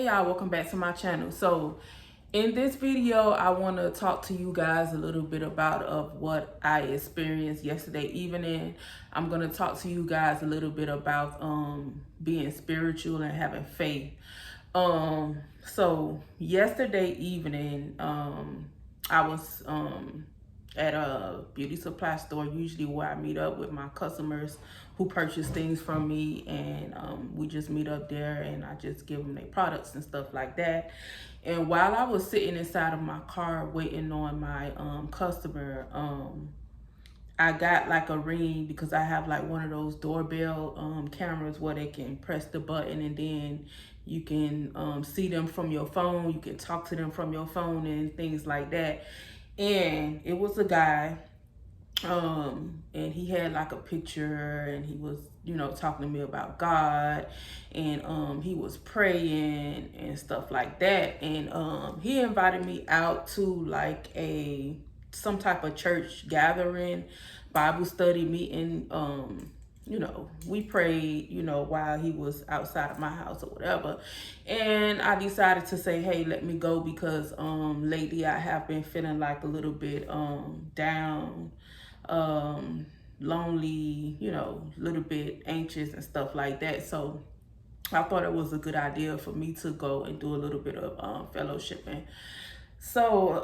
Hey y'all, welcome back to my channel. So in this video, I want to talk to you guys a little bit about what I experienced yesterday evening. I'm going to talk to you guys a little bit about being spiritual and having faith. So yesterday evening, I was at a beauty supply store, usually where I meet up with my customers who purchase things from me, and we just meet up there and I just give them their products and stuff like that. And while I was sitting inside of my car waiting on my customer, I got like a ring because I have like one of those doorbell cameras where they can press the button and then you can see them from your phone. You can talk to them from your phone and things like that. And it was a guy, and he had like a picture, and he was, talking to me about God, and he was praying and stuff like that. And he invited me out to like some type of church gathering, Bible study meeting. We prayed, while he was outside of my house or whatever. And I decided to say, hey, let me go because lately I have been feeling like a little bit down, lonely, a little bit anxious and stuff like that. So I thought it was a good idea for me to go and do a little bit of fellowshipping. So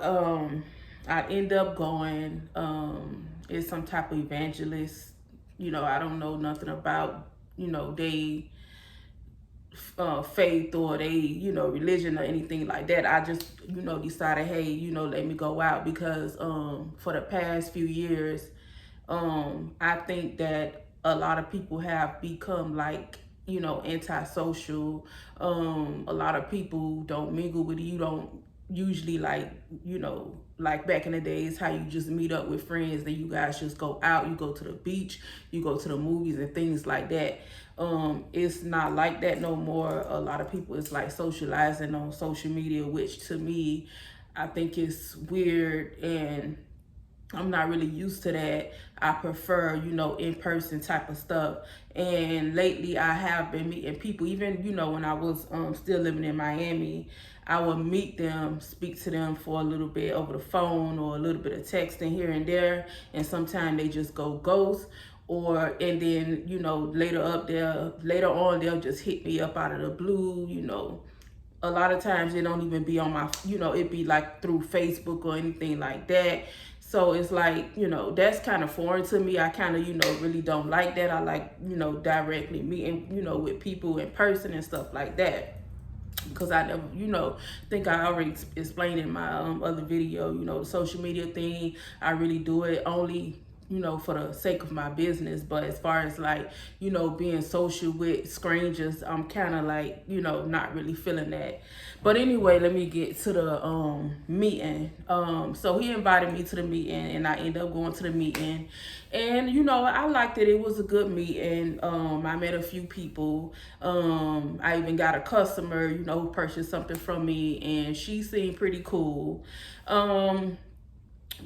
I end up going. It's some type of evangelist. I don't know nothing about, they faith or they, religion or anything like that. I just, decided, hey, let me go out because for the past few years, I think that a lot of people have become like, antisocial. A lot of people don't mingle with you. Don't usually like, like back in the days, how you just meet up with friends, then you guys just go out, you go to the beach, you go to the movies and things like that. It's not like that no more. A lot of people is like socializing on social media, which to me, I think is weird, and I'm not really used to that. I prefer, in-person type of stuff. And lately I have been meeting people, even, when I was still living in Miami, I would meet them, speak to them for a little bit over the phone or a little bit of texting here and there. And sometimes they just go ghost. And then, later on, they'll just hit me up out of the blue, a lot of times it don't even be on my, it'd be like through Facebook or anything like that. So it's like, that's kind of foreign to me. I kind of, really don't like that. I like, directly meeting, with people in person and stuff like that. Because I never, think I already explained in my other video, the social media thing. I really do it only, for the sake of my business. But as far as like, being social with strangers, I'm kind of like, not really feeling that. But anyway, let me get to the meeting. So he invited me to the meeting, and I ended up going to the meeting. And, I liked it. It was a good meeting. I met a few people. I even got a customer, who purchased something from me, and she seemed pretty cool.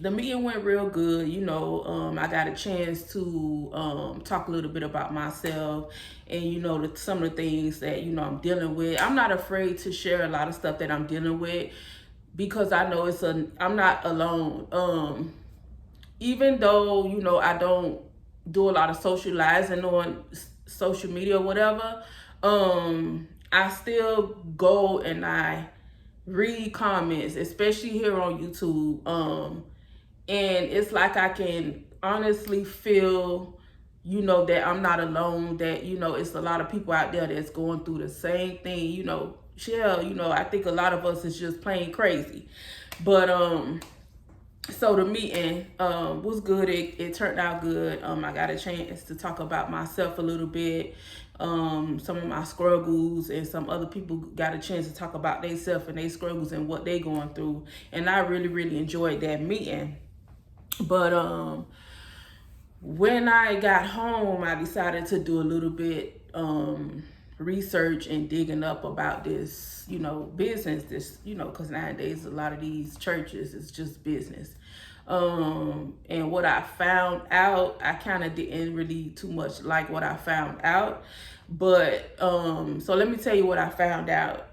The meeting went real good. I got a chance to talk a little bit about myself and, some of the things that, I'm dealing with. I'm not afraid to share a lot of stuff that I'm dealing with because I know I'm not alone. Even though, I don't do a lot of socializing on social media or whatever, I still go and I read comments, especially here on YouTube. And it's like I can honestly feel, that I'm not alone, that, it's a lot of people out there that's going through the same thing, Shell, I think a lot of us is just plain crazy. But so the meeting was good. It turned out good. I got a chance to talk about myself a little bit, some of my struggles, and some other people got a chance to talk about themselves and their struggles and what they going through. And I really, really enjoyed that meeting. But when I got home, I decided to do a little bit research and digging up about this, business, because nowadays a lot of these churches is just business. And what I found out, I kind of didn't really too much like what I found out. But so let me tell you what I found out.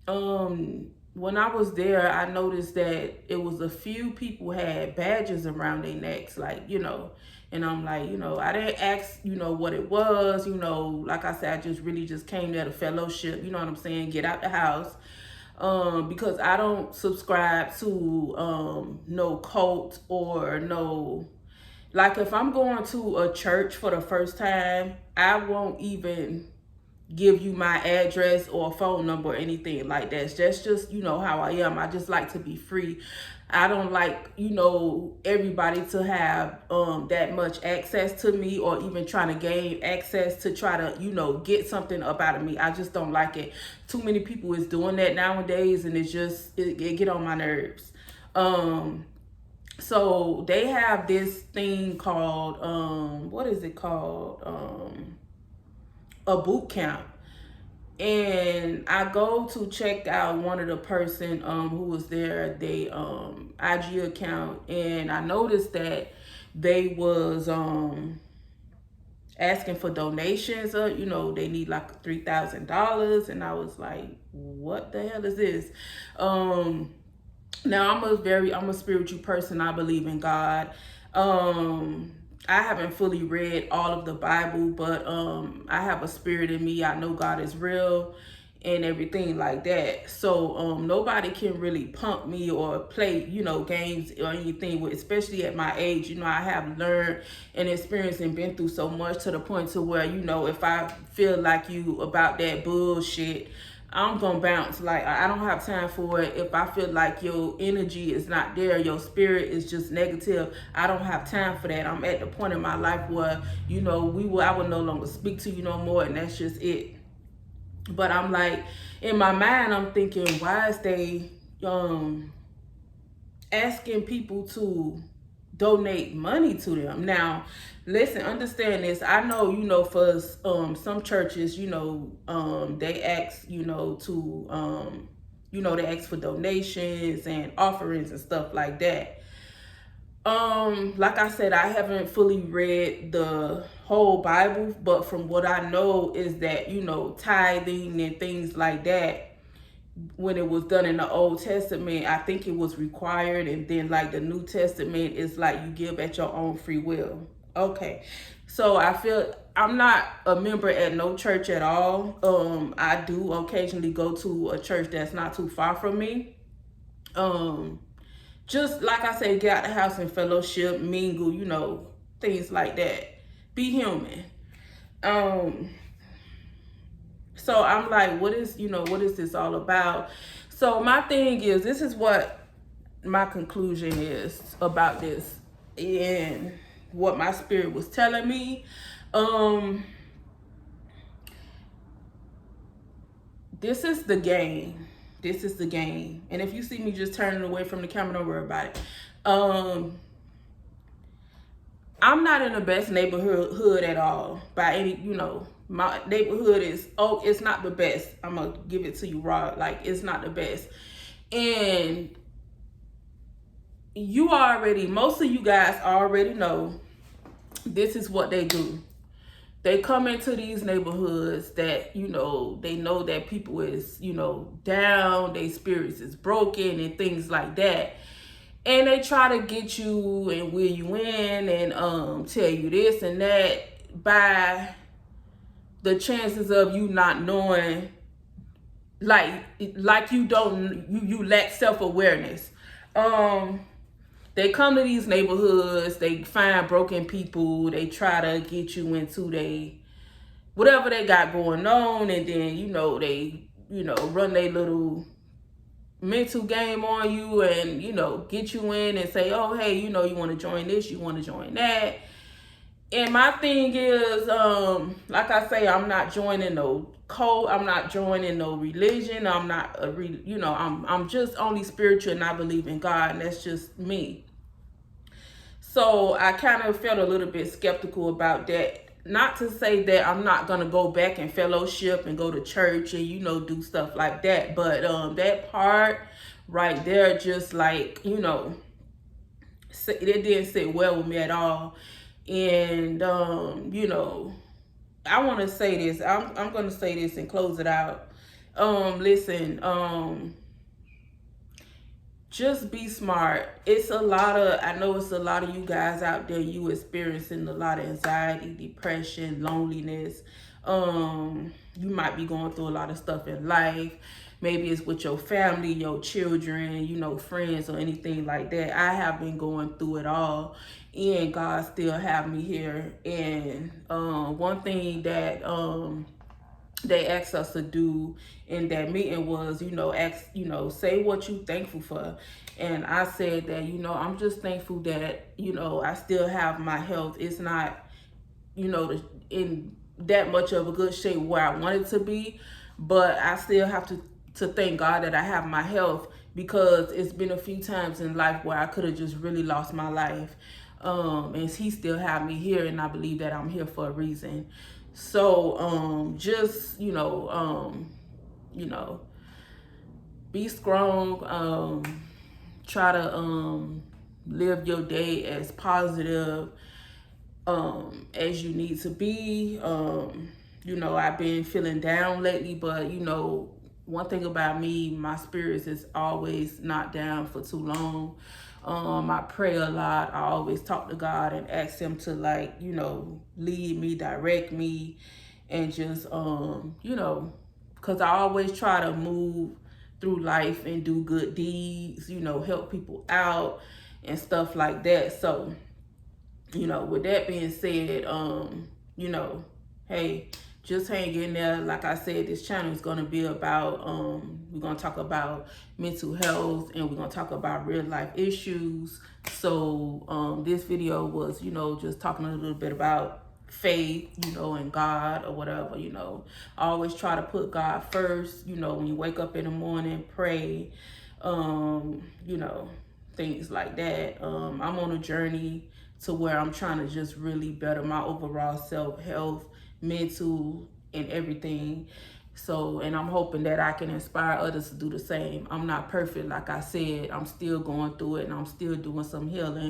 when I was there, I noticed that it was a few people had badges around their necks, like, and I'm like, I didn't ask, what it was, like I said, I just really just came there to fellowship, you know what I'm saying, get out the house. Because I don't subscribe to no cult or no, like if I'm going to a church for the first time, I won't even give you my address or phone number or anything like that. That's just, how I am. I just like to be free. I don't like, everybody to have that much access to me, or even trying to gain access to try to, get something up out of me. I just don't like it. Too many people is doing that nowadays, and it's just, it get on my nerves. So they have this thing called, what is it called? A boot camp. And I go to check out one of the person who was there, they IG account, and I noticed that they was asking for donations. They need like $3,000, and I was like, what the hell is this? Now I'm a spiritual person. I believe in God. I haven't fully read all of the Bible, but I have a spirit in me. I know God is real and everything like that. So nobody can really pump me or play, games or anything with, especially at my age. I have learned and experienced and been through so much to the point to where, if I feel like you about that bullshit, I'm gonna bounce. Like, I don't have time for it. If I feel like your energy is not there, your spirit is just negative, I don't have time for that. I'm at the point in my life where, I will no longer speak to you no more, and that's just it. But I'm like, in my mind, I'm thinking, why is they asking people to donate money to them? Now, listen, understand this. I know, for some churches, they ask, they ask for donations and offerings and stuff like that. Like I said, I haven't fully read the whole Bible, but from what I know is that, tithing and things like that, when it was done in the Old Testament, I think it was required, and then like the New Testament is like you give at your own free will. Okay, so I feel I'm not a member at no church at all. I do occasionally go to a church that's not too far from me. Just like I said, get out the house and fellowship, mingle, things like that. Be human. So I'm like, what is this all about? So my thing is, this is what my conclusion is about this and what my spirit was telling me. This is the game. This is the game. And if you see me just turning away from the camera, don't worry about it. I'm not in the best neighborhood at all by any, my neighborhood is, it's not the best. I'm going to give it to you raw. Like, it's not the best. And most of you guys already know this is what they do. They come into these neighborhoods that, they know that people is, down, their spirits is broken and things like that. And they try to get you and wheel you in and tell you this and that by the chances of you not knowing, like you lack self-awareness. They come to these neighborhoods, they find broken people, they try to get you into whatever they got going on, and then, they, run their little mental game on you and, get you in and say, oh, hey, you want to join this, you want to join that. And my thing is, like I say, I'm not joining no cult, I'm not joining no religion, I'm not, I'm just only spiritual, and I believe in God, and that's just me. So I kind of felt a little bit skeptical about that. Not to say that I'm not going to go back and fellowship and go to church and, do stuff like that. But that part right there, just like, it didn't sit well with me at all. And, I want to say this. I'm going to say this and close it out. Listen, just be smart. It's a lot of, I know it's a lot of you guys out there, you experiencing a lot of anxiety, depression, loneliness. You might be going through a lot of stuff in life. Maybe it's with your family, your children, you know, friends or anything like that. I have been going through it all, and God still have me here. And one thing that they asked us to do in that meeting was, say what you thankful for. And I said that, I'm just thankful that, I still have my health. It's not, in that much of a good shape where I want it to be, but I still have to thank God that I have my health, because it's been a few times in life where I could have just really lost my life. And he still have me here, and I believe that I'm here for a reason. So just be strong. Try to live your day as positive as you need to be. I've been feeling down lately, but one thing about me, my spirits is always not down for too long. I pray a lot. I always talk to God and ask him to lead me, direct me, and just, because I always try to move through life and do good deeds, help people out and stuff like that. So, with that being said, hey, just hang in there. Like I said, this channel is going to be about, we're going to talk about mental health, and we're going to talk about real life issues. So this video was, just talking a little bit about faith, and God or whatever. I always try to put God first, when you wake up in the morning, pray, things like that. I'm on a journey to where I'm trying to just really better my overall self-health, mental, and everything. So, and I'm hoping that I can inspire others to do the same. I'm not perfect, like I said. I'm still going through it, and I'm still doing some healing.